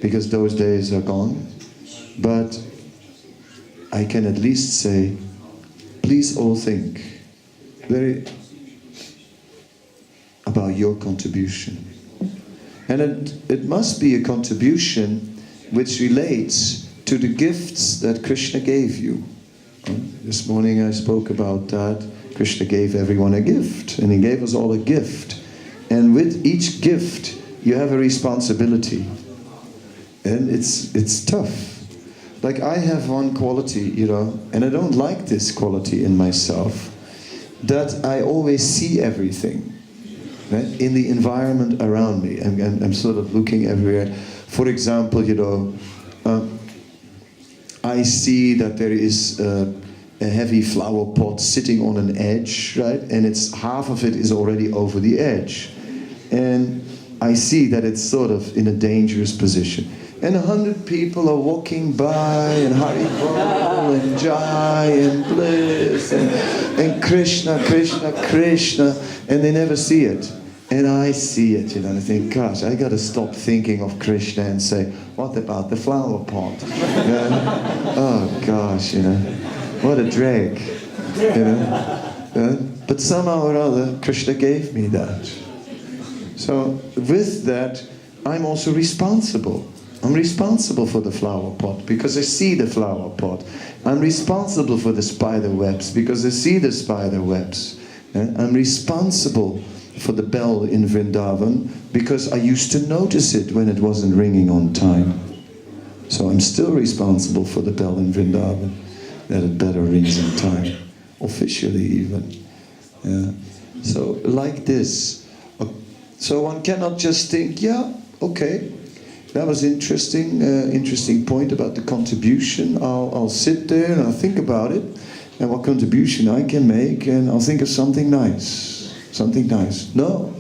S1: Because those days are gone. But I can at least say, please all think very about your contribution. And it must be a contribution which relates to the gifts that Krishna gave you. This morning I spoke about that. Krishna gave everyone a gift, and he gave us all a gift. And with each gift you have a responsibility. And it's tough. Like I have one quality, you know, and I don't like this quality in myself, that I always see everything. Right? In the environment around me, I'm sort of looking everywhere. For example, you know, I see that there is a heavy flower pot sitting on an edge, right? And it's half of it is already over the edge, and I see that it's sort of in a dangerous position. And 100 people are walking by, and Haribol, and Jai, and Bliss, and Krishna, Krishna, Krishna, and they never see it. And I see it, you know, and I think, gosh, I got to stop thinking of Krishna and say, what about the flower pot? You know? Oh, gosh, you know, what a drag, you know. But somehow or other, Krishna gave me that. So with that, I'm also responsible. I'm responsible for the flower pot because I see the flower pot. I'm responsible for the spider webs because I see the spider webs. I'm responsible for the bell in Vrindavan because I used to notice it when it wasn't ringing on time. So I'm still responsible for the bell in Vrindavan, that it better rings on time, officially even. Yeah. So like this. So one cannot just think, yeah, okay, that was interesting, interesting point about the contribution. I'll sit there and I'll think about it and what contribution I can make, and I'll think of something nice, something nice. No,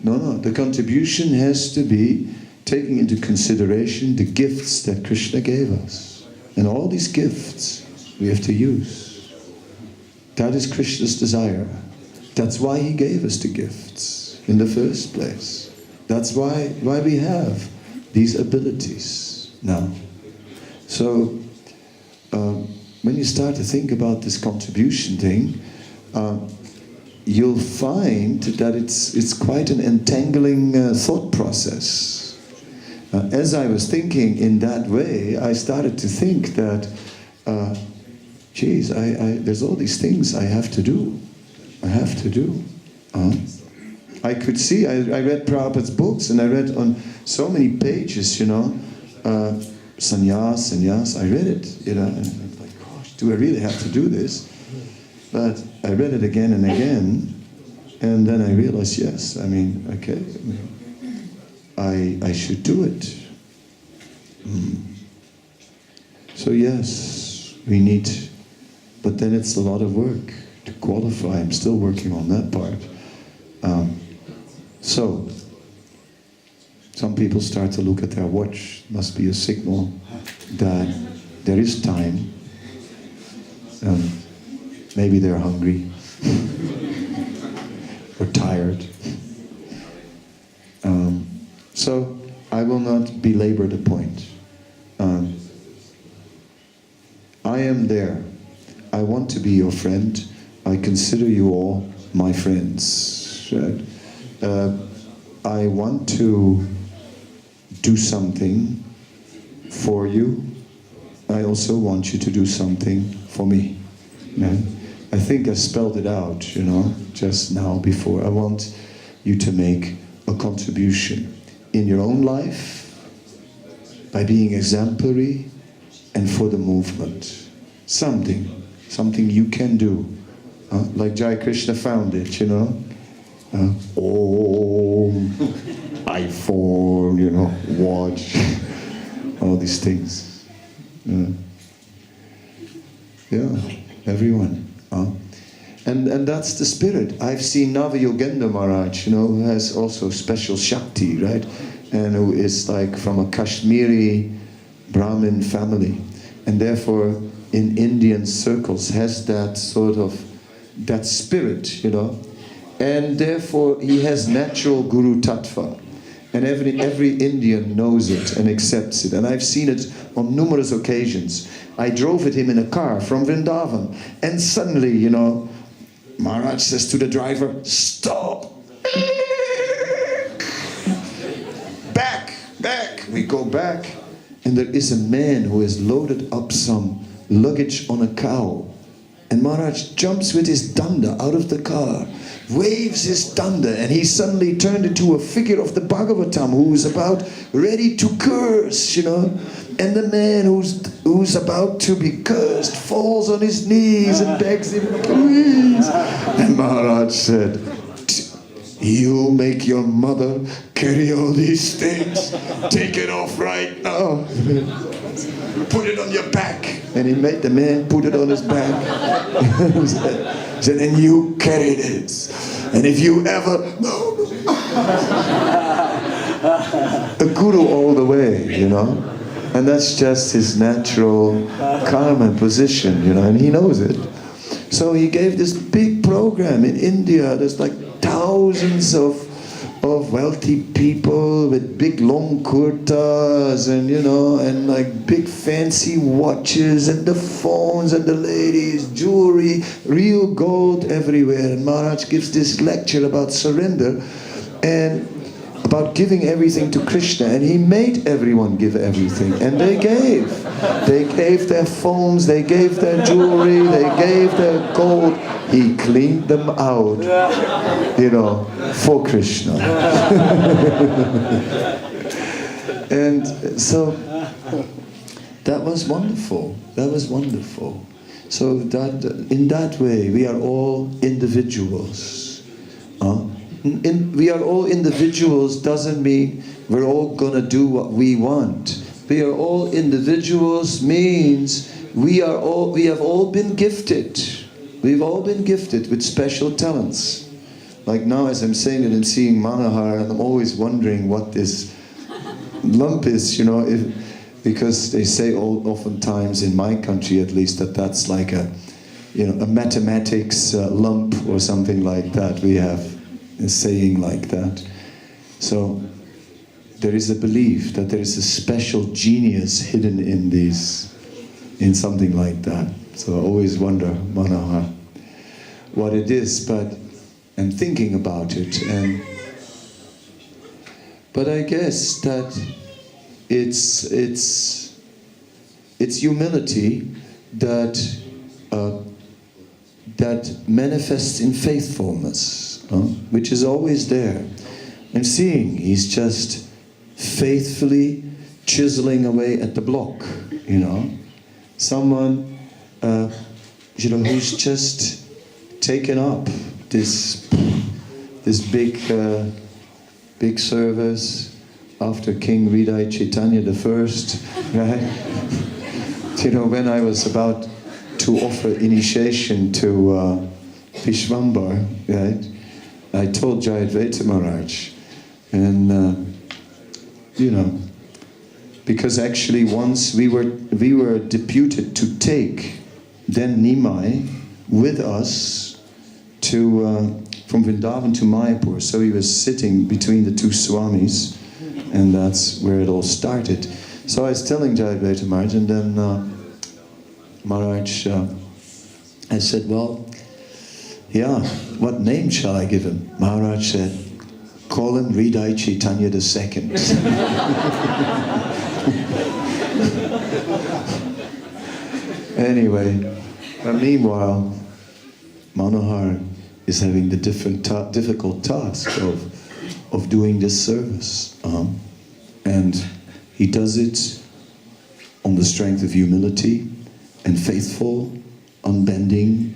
S1: the contribution has to be taking into consideration the gifts that Krishna gave us. And all these gifts we have to use. That is Krishna's desire. That's why he gave us the gifts in the first place. That's why we have these abilities now. So when you start to think about this contribution thing, you'll find that it's quite an entangling thought process. As I was thinking in that way, I started to think that, geez, there's all these things I have to do. I could see, I read Prabhupada's books, and I read on so many pages, sannyas, I read it, and I'm like, gosh, do I really have to do this? But I read it again and again, and then I realized, yes, okay, I should do it. So yes, we need, but then it's a lot of work to qualify. I'm still working on that part. So, some people start to look at their watch. Must be a signal that there is time. Maybe they're hungry or tired. So, I will not belabor the point. I am there. I want to be your friend. I consider you all my friends. Right? I want to do something for you. I also want you to do something for me. Right? I think I spelled it out, just now before. I want you to make a contribution in your own life by being exemplary and for the movement. Something you can do. Like Jai Krishna found it, iPhone, watch, all these things. Yeah, everyone. And that's the spirit. I've seen Navayogendra Maharaj, who has also special Shakti, right? And who is like from a Kashmiri Brahmin family. And therefore, in Indian circles, has that sort of, that spirit, And therefore, he has natural Guru Tattva. And every Indian knows it and accepts it. And I've seen it on numerous occasions. I drove with him in a car from Vrindavan. And suddenly, Maharaj says to the driver, stop! Back! We go back. And there is a man who has loaded up some luggage on a cow. And Maharaj jumps with his danda out of the car, waves his danda, and he suddenly turned into a figure of the Bhagavatam who is about ready to curse, And the man who's about to be cursed falls on his knees and begs him, please. And Maharaj said, you make your mother carry all these things. Take it off right now. Put it on your back. And he made the man put it on his back. He said, and you carried it. And if you ever... A guru all the way, And that's just his natural karma position, and he knows it. So he gave this big program in India. There's like thousands of wealthy people with big long kurtas and and like big fancy watches and the phones and the ladies, jewelry, real gold everywhere. And Maharaj gives this lecture about surrender and about giving everything to Krishna, and he made everyone give everything, and they gave their phones, they gave their jewelry, they gave their gold. He cleaned them out, for Krishna. And so that was wonderful. So that in that way we are all individuals. We are all individuals doesn't mean we're all gonna do what we want. We are all individuals means we have all been gifted. We've all been gifted with special talents. Like now, as I'm saying it, I'm seeing Manohar, and I'm always wondering what this lump is, because they say oftentimes in my country at least that's like a mathematics lump or something like that. We have a saying like that. So there is a belief that there is a special genius hidden in something like that. So I always wonder, Manohar, what it is, but I'm thinking about it. But I guess that it's humility that manifests in faithfulness, which is always there. I'm seeing he's just faithfully chiseling away at the block, Someone, who's just taken up this big service after King Hridaya Chaitanya I, right? When I was about to offer initiation to Vishwambar, right? I told Jayadvaita Maharaj, and because actually once we were deputed to take then Nimai with us from Vrindavan to Mayapur. So he was sitting between the two Swamis, and that's where it all started. So I was telling Jayadvaita Maharaj, and then Maharaj, I said, well, yeah, what name shall I give him? Maharaj said, call him Hridaya Chaitanya II. Anyway, meanwhile, Manohar is having the difficult task of doing this service. And he does it on the strength of humility and faithful, unbending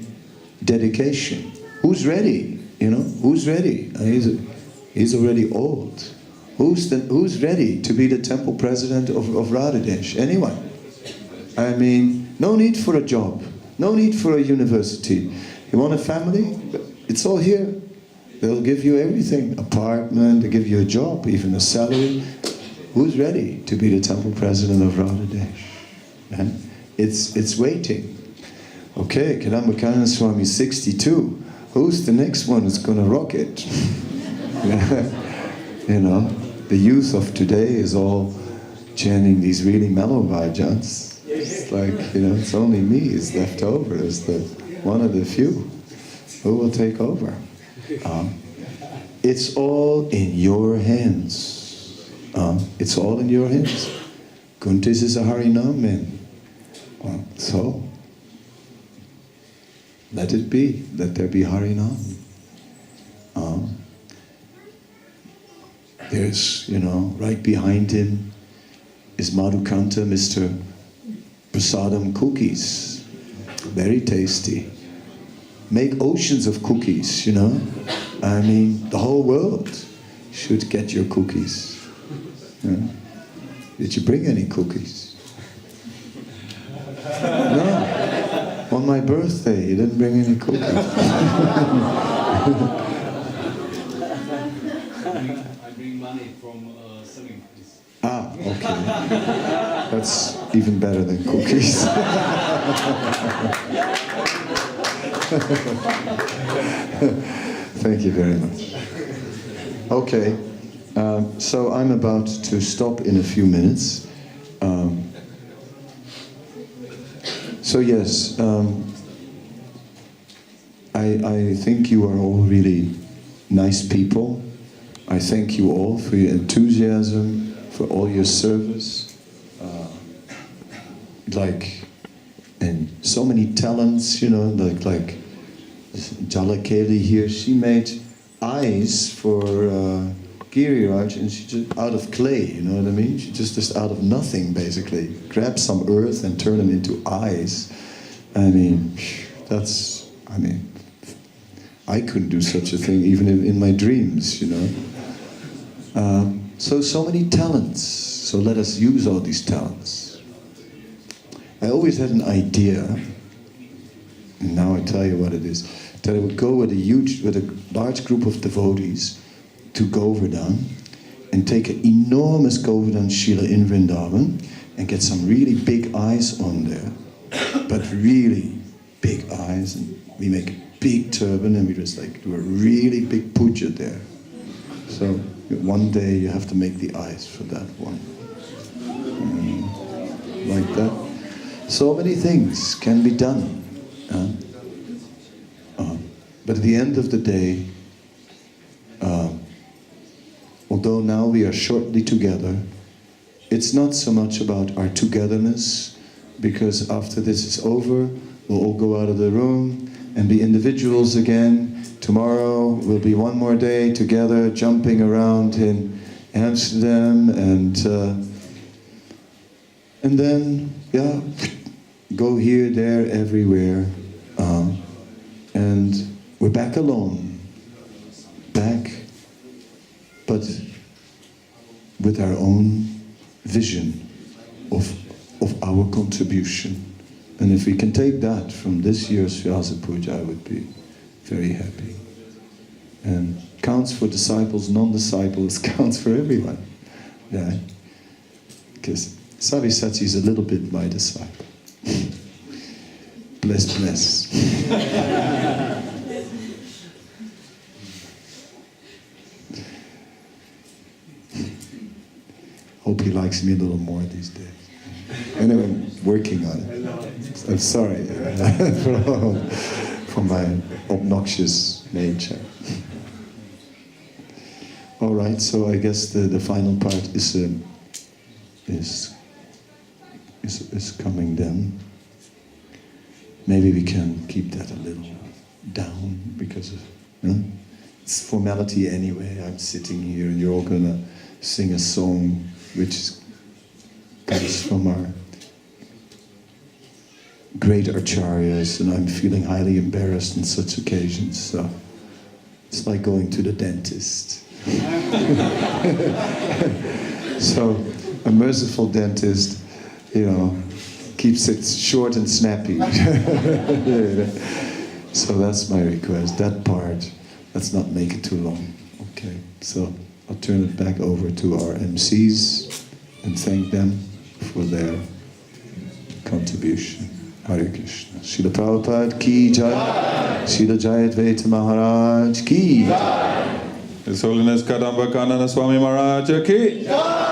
S1: dedication. Who's ready? Who's ready? He's already old. Who's ready to be the temple president of Radhadesh? Anyone? I mean, no need for a job. No need for a university. You want a family? It's all here. They'll give you everything. Apartment, they give you a job, even a salary. Who's ready to be the temple president of Radhadesh? And it's waiting. Okay, Kadamba Kanana Swami 62. Who's the next one who's going to rock it? The youth of today is all chanting these really mellow bhajans. It's like, it's only me is left over as one of the few. Who will take over? It's all in your hands. It's all in your hands. Kuntis is a Harinam man. So, let it be. Let there be Harinam. There's, right behind him is Madhukanta, Mr. Prasadam cookies. Very tasty. Make oceans of cookies, I mean, the whole world should get your cookies. Did you bring any cookies? No. On my birthday, you didn't bring any cookies.
S2: I bring money from selling cookies.
S1: Ah, okay. That's even better than cookies. Thank you very much. Okay, so I'm about to stop in a few minutes. So yes, I think you are all really nice people. I thank you all for your enthusiasm, for all your service. And so many talents, like Jalakeli here, she made eyes for Giriraj, and she just out of clay, you know what I mean? She just out of nothing, basically, grabbed some earth and turned them into eyes. I mean, I couldn't do such a thing even in my dreams, So many talents. So let us use all these talents. I always had an idea, and now I tell you what it is, that I would go with a large group of devotees to Govardhan and take an enormous Govardhan Shila in Vrindavan and get some really big eyes on there, but really big eyes, and we make a big turban, and we just like do a really big puja there. So one day you have to make the eyes for that one. Like that. So many things can be done. But at the end of the day, although now we are shortly together, it's not so much about our togetherness, because after this is over, we'll all go out of the room and be individuals again. Tomorrow will be one more day together, jumping around in Amsterdam, and then, yeah, go here, there, everywhere, and we're back alone, back, but with our own vision of our contribution. And if we can take that from this year's Vyasapuja, I would be very happy. And counts for disciples, non-disciples, counts for everyone. Yeah, because Savisachi is a little bit my disciple. Bless, bless. Hope he likes me a little more these days. Anyway, I'm working on it. I'm sorry for my obnoxious nature. All right, so I guess the final part is coming then. Maybe we can keep that a little down because of it's formality anyway. I'm sitting here and you're all gonna sing a song which comes from our great acharyas, and I'm feeling highly embarrassed on such occasions. So it's like going to the dentist. So a merciful dentist, keeps it short and snappy. So that's my request. That part, let's not make it too long. Okay, so I'll turn it back over to our MCs and thank them for their contribution. Hare Krishna. Srila Prabhupada ki jai. Srila Jayadvaita Maharaj ki jai.
S3: His Holiness Kadamba Kanana Swami Maharaj ki jai.